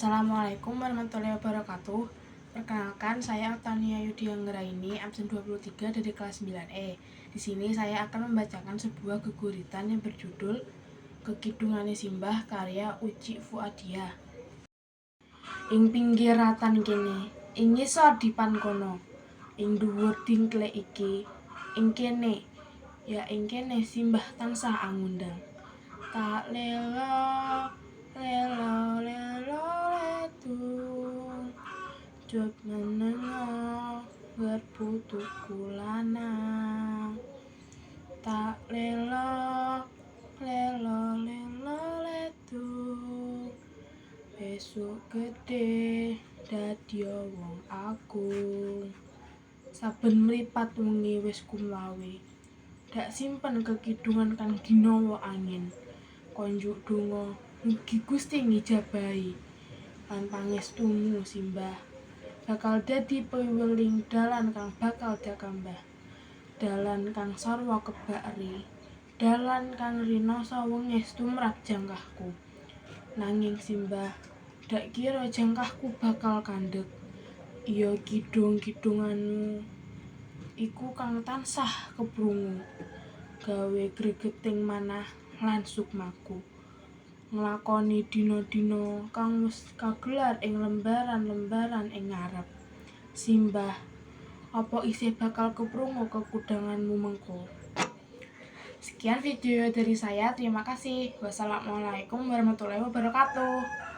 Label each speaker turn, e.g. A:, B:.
A: Assalamualaikum warahmatullahi wabarakatuh. Perkenalkan, saya Tania Yudi Anggraini, absen 23 dari kelas 9E. Di sini saya akan membacakan sebuah geguritan yang berjudul Kekidungane Simbah karya Uci Fuadia. Ing pinggir ratan kene, ing ngisor dipan kono, ing dhuwur dingklek iki, ing kene, ya ing kene simbah tansah angundang. Tak lelo, lelo, lelo, letung, jod menengo, berputuku lanang. Tak lelo, lelo, lelo, letung, besok gede, dadya wong agung. Saben mripat wengi wis kumlawe, dak simpen kekidungan kang ginawa angin. Konjuk donga mugi Gusti ngijabahi, lan pangestumu simbah bakal dadi piweling dalan kang bakal dakambah, dalan kang sarwa kebak-ri, dalan kang rinasa wengis tumrap jangkahku. Nanging simbah dak kira jangkahku bakal kandhek, iya kidung-kidunganmu iku kang tansah keprungu, gawe gregeting manah lan sukmaku, nglakoni dina-dina kang wis kagelar ing lembaran-lembaran ing ngarep. Simbah, apa isih bakal keprungu kekudanganmu mengko? Sekian video dari saya, terima kasih. Wassalamualaikum warahmatullahi wabarakatuh.